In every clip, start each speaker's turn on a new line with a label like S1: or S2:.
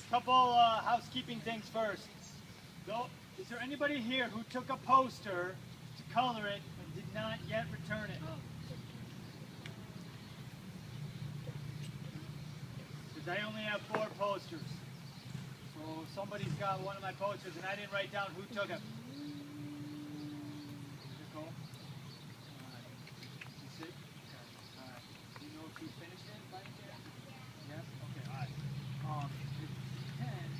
S1: Couple housekeeping things first. Is there anybody here who took a poster to color it and did not yet return it? Because I only have 4 posters. So somebody's got one of my posters and I didn't write down who took it. Nicole? You sick? Okay. Alright. Do you know if you finished it by any chance? Yes? Okay, alright. If Ken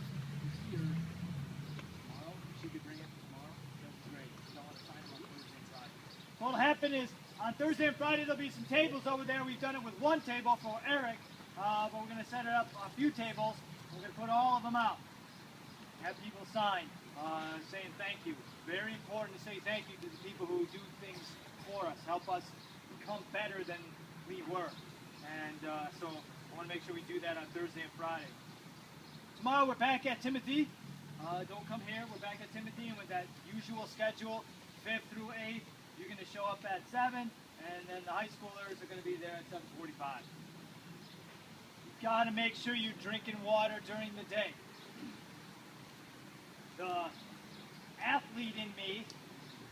S1: is here tomorrow, she could bring it tomorrow. That's great. Because I want to sign them on Thursday and Friday. What'll happen is on Thursday and Friday there'll be some tables over there. We've done it with 1 table for Eric, but we're going to set it up a few tables. We're going to put all of them out. Have people sign saying thank you. Very important to say thank you to the people who do things for us, help us become better than we were. And so I want to make sure we do that on Thursday and Friday. Tomorrow we're back at Timothy. Don't come here. We're back at Timothy, and with that usual schedule, 5th through 8th, you're going to show up at 7, and then the high schoolers are going to be there at 7:45. You've got to make sure you're drinking water during the day. The athlete in me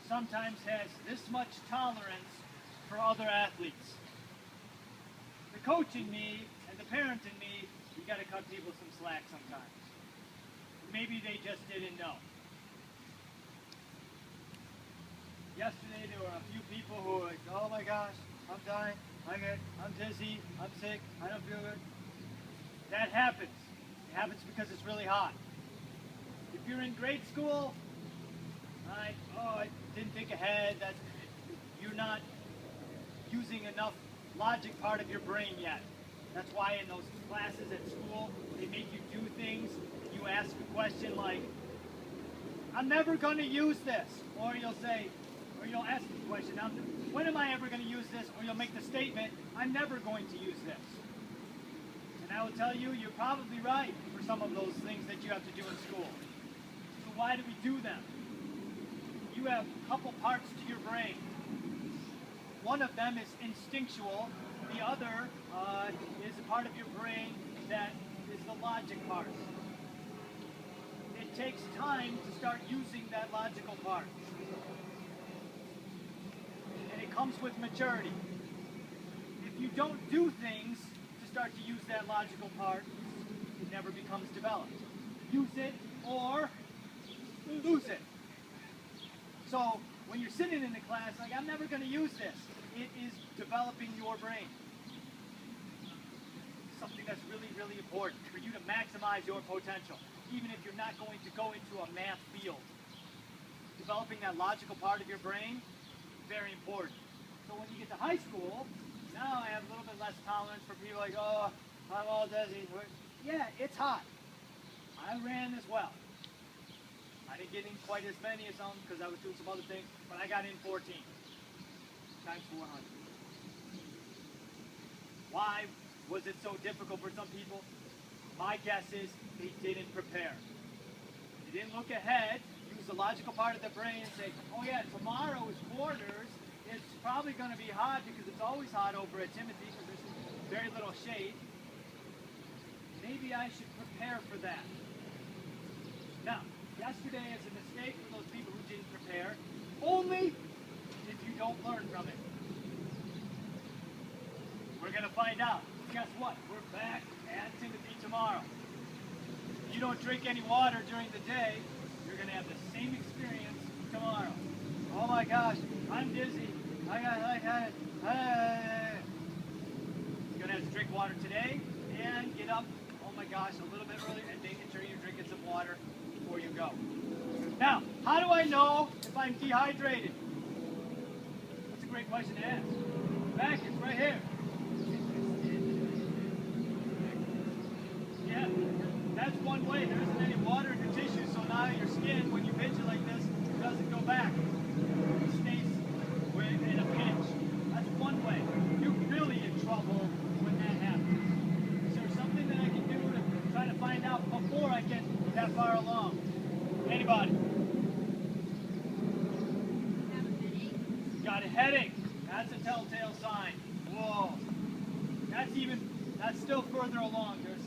S1: sometimes has this much tolerance for other athletes. The coach in me and the parent in me, you got to cut people some slack sometimes. Maybe they just didn't know. Yesterday there were a few people who were like, oh my gosh, I'm dying, I'm dizzy, I'm sick, I don't feel good. That happens. It happens because it's really hot. If you're in grade school, I didn't think ahead, you're not using enough logic part of your brain yet. That's why in those classes at school, they make you do things. You ask a question like, I'm never going to use this. Or you'll say, or you'll ask the question, when am I ever going to use this? Or you'll make the statement, I'm never going to use this. And I will tell you, you're probably right for some of those things that you have to do in school. So why do we do them? You have a couple parts to your brain. One of them is instinctual. The other is a part of your brain that is the logic part. It takes time to start using that logical part. And it comes with maturity. If you don't do things to start to use that logical part, it never becomes developed. Use it or lose it. So when you're sitting in the class, like, I'm never going to use this. It is developing your brain. Something that's really, really important for you to maximize your potential, even if you're not going to go into a math field. Developing that logical part of your brain, very important. So when you get to high school, now I have a little bit less tolerance for people like, oh, I'm all dizzy. Yeah, it's hot. I ran as well. I didn't get in quite as many as some because I was doing some other things, but I got in 14 times 400. Why was it so difficult for some people? My guess is they didn't prepare. They didn't look ahead, use the logical part of the brain and say, oh yeah, tomorrow is quarters. It's probably going to be hot because it's always hot over at Timothy because there's very little shade. Maybe I should prepare for that. Now, yesterday is a mistake for those people who didn't prepare, only if you don't learn from it. We're going to find out. Guess what? We're back at Timothy tomorrow. If you don't drink any water during the day, you're going to have the same experience tomorrow. Oh my gosh, I'm dizzy. You're going to have to drink water today and get up, oh my gosh, a little bit earlier and making sure you're drinking some water before you go. Now, how do I know if I'm dehydrated? That's a great question to ask. Back, it's right here. Yeah, that's one way. There isn't any water in your tissue, so now your skin, when you pinch it like this, doesn't go back. It stays in a pinch. That's one way. You're really in trouble when that happens. Is there something that I can do to try to find out before I get that far along? Anybody? Got a headache. That's a telltale sign. Whoa. That's still further along. There's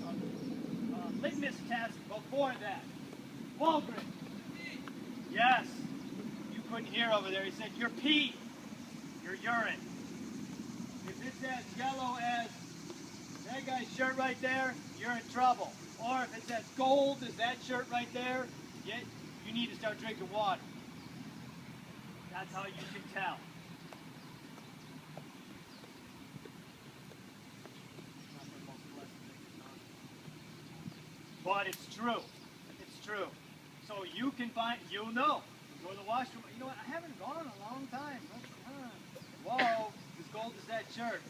S1: litmus test before that. Walgren. Yes. You couldn't hear over there. He said, your pee, your urine. If it's as yellow as that guy's shirt right there, you're in trouble. Or if it's as gold as that shirt right there, you need to start drinking water. That's how you can tell. But it's true. It's true. So you can find, you'll know. You go to the washroom. You know what? I haven't gone in a long time. Whoa, as gold as that shirt.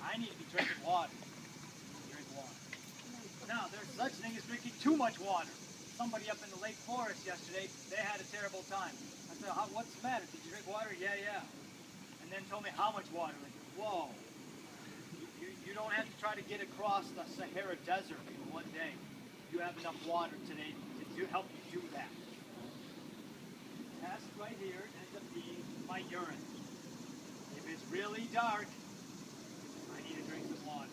S1: I need to be drinking water. Drink water. Now, there's such thing as drinking too much water. Somebody up in the Lake Forest yesterday, they had a terrible time. I said, what's the matter? Did you drink water? Yeah, yeah. And then told me how much water. I said, whoa. You don't have to try to get across the Sahara Desert in one day. You have enough water today to help you do that. Test right here ends up being my urine. If it's really dark, I need to drink some water.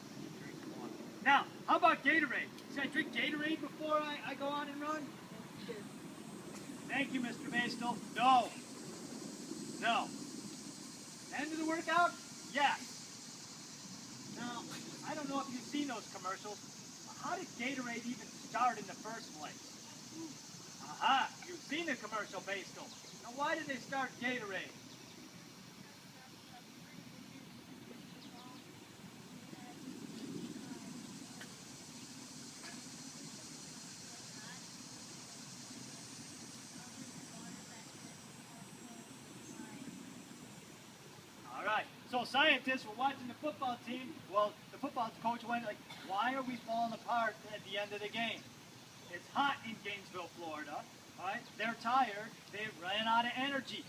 S1: Now, how about Gatorade? Should I drink Gatorade before I go on and run? Thank you, Mr. Maystel. No. No. End of the workout? Yes. Now, I don't know if you've seen those commercials. How did Gatorade even start in the first place? Aha, you've seen the commercial, Maystel. Now, why did they start Gatorade? So scientists were watching the football team. Well, the football coach went like, why are we falling apart at the end of the game? It's hot in Gainesville, Florida. All right? They're tired. They ran out of energy.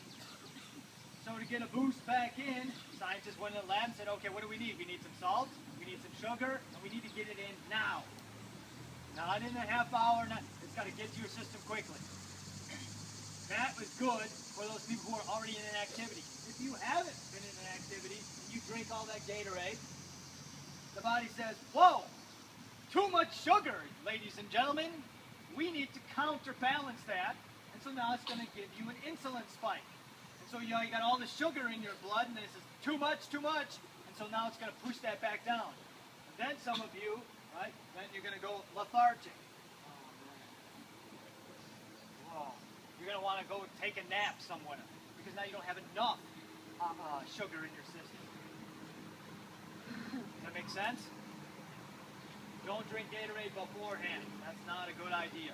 S1: So to get a boost back in, scientists went in the lab and said, okay, what do we need? We need some salt, we need some sugar, and we need to get it in now. Not in a half hour. It's got to get to your system quickly. That was good for those people who are already in an activity. If you haven't been in an activity and you drink all that Gatorade, the body says, whoa, too much sugar, ladies and gentlemen. We need to counterbalance that. And so now it's going to give you an insulin spike. And so you got all the sugar in your blood and it says, too much, too much. And so now it's going to push that back down. And then some of you, right, then you're going to go lethargic. Whoa. You're going to want to go take a nap somewhere because now you don't have enough sugar in your system. Does that make sense? Don't drink Gatorade beforehand. That's not a good idea.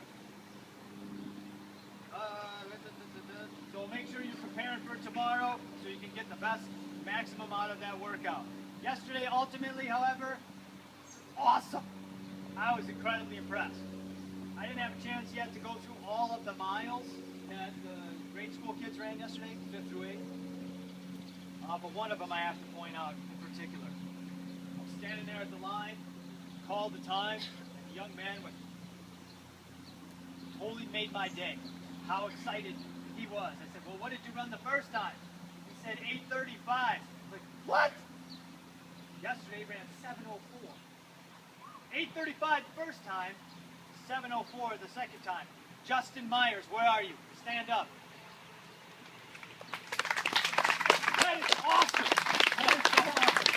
S1: So make sure you're prepared for tomorrow so you can get the best maximum out of that workout. Yesterday, ultimately, however, awesome. I was incredibly impressed. I didn't have a chance yet to go through all of the miles that the grade school kids ran yesterday, 5th through 8th. But one of them I have to point out in particular. I'm standing there at the line, called the time, and the young man totally made my day. How excited he was. I said, well, what did you run the first time? He said 8:35. I was like, what? Yesterday he ran 7:04. 8:35 the first time, 7:04 the second time. Justin Myers, where are you? Stand up. That is awesome. That is so awesome.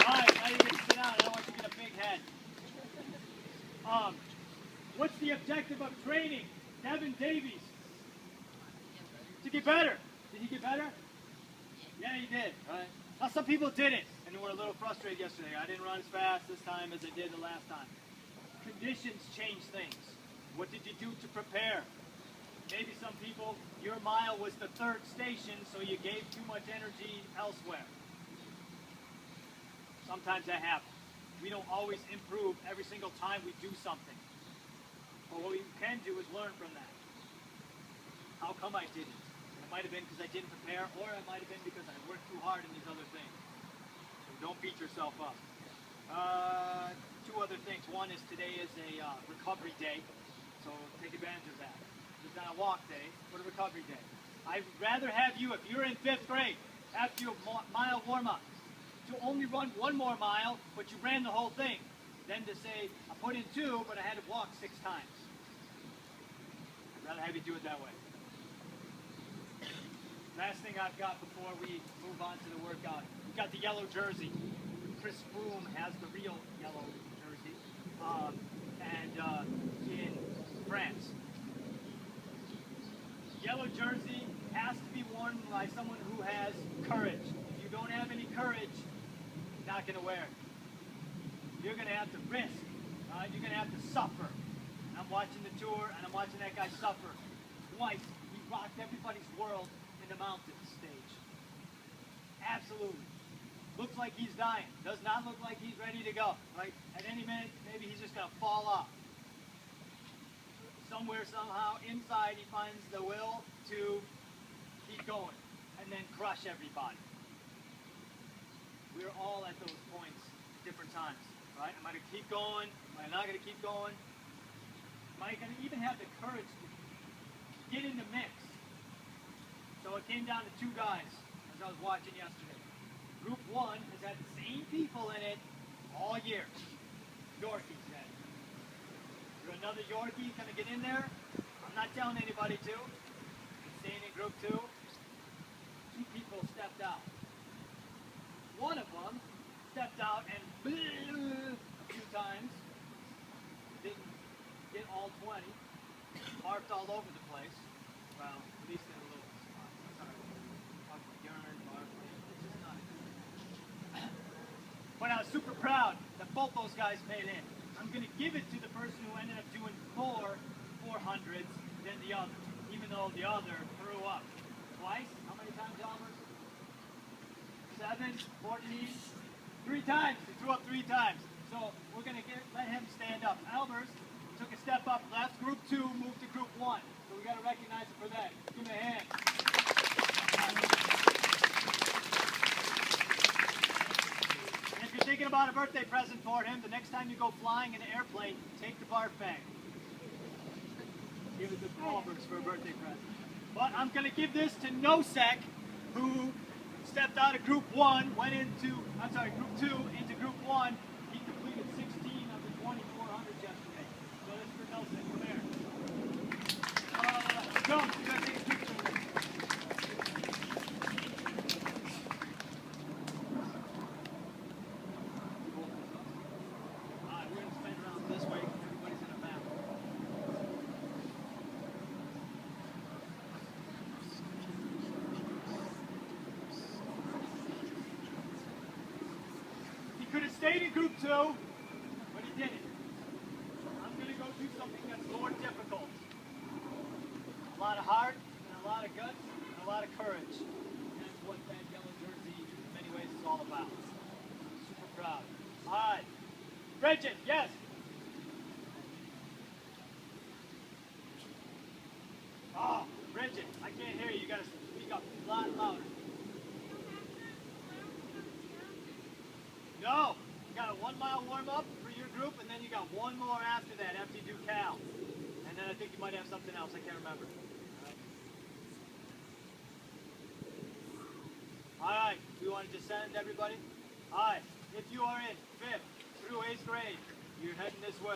S1: All right, now you get to sit down. I don't want you to get a big head. What's the objective of training? Devin Davies. To get better. Did he get better? Yeah, he did. Right. Now, some people didn't, and were a little frustrated yesterday. I didn't run as fast this time as I did the last time. Conditions change things. What did you do to prepare? Maybe some people, your mile was the 3rd station, so you gave too much energy elsewhere. Sometimes that happens. We don't always improve every single time we do something. But what we can do is learn from that. How come I didn't? It might have been because I didn't prepare, or it might have been because I worked too hard in these other things. So don't beat yourself up. 2 other things. One is today is a recovery day, so take advantage of that. It's not a walk day, but a recovery day. I'd rather have you, if you're in 5th grade, after your mile warm-up, to only run 1 more mile, but you ran the whole thing. than to say, I put in 2, but I had to walk 6 times. I'd rather have you do it that way. Last thing I've got before we move on to the workout, we've got the yellow jersey. Chris Froome has the real yellow jersey, in France. Yellow jersey has to be worn by someone who has courage. If you don't have any courage, you're not going to wear it. You're going to have to risk. You're going to have to suffer. And I'm watching the tour, and I'm watching that guy suffer. Twice, he rocked everybody's world in the mountains stage. Absolutely. Looks like he's dying. Does not look like he's ready to go. Right? At any minute, maybe he's just going to fall off. Somewhere, somehow, inside, he finds the will to keep going and then crush everybody. We're all at those points at different times. Right? Am I going to keep going? Am I not going to keep going? Am I going to even have the courage to get in the mix? So it came down to 2 guys, as I was watching yesterday. Group 1 has had the same people in it all year. Yorkies, then. You're another Yorkie going to get in there? I'm not telling anybody to. I'm staying in Group 2. 2 people stepped out. One of them stepped out and a few times. Didn't get all 20. Barked all over the place. Well, at least in a little spot. Sorry. Urine, bark. It's just not a But I was super proud that both those guys made in. I'm going to give it to the person who ended up doing more 400s than the other, even though the other threw up twice. How many times, Albert? 7, 14, 3 times. He threw up 3 times. So we're going to let him stand up. Albers took a step up left. Group 2 moved to Group 1. So we got to recognize it for that. Give him a hand. And if you're thinking about a birthday present for him, the next time you go flying in an airplane, take the barf bag. Give it to Albers for a birthday present. But I'm going to give this to Nosek, who stepped out of Group 1, went into, Group 2 into Group 1. He completed 16 of the 2400s yesterday. So this is for Nelson. Come here. Go. You gotta take a picture of this. Alright, we're gonna spin around this way. Everybody's in a map. He could have stayed in Group 2, but he didn't. I'm going to go do something that's more difficult. A lot of heart, and a lot of guts, and a lot of courage. And that's what that yellow jersey, in many ways, is all about. Super proud. All right. Bridget, yes? Oh, Bridget, I can't hear you. You got to speak up a lot louder. No. You got a 1-mile warm-up for your group, and then you got 1 more after that, after you do Cal. And then I think you might have something else. I can't remember. All right. We want to descend, everybody? All right. If you are in 5th through 8th grade, you're heading this way.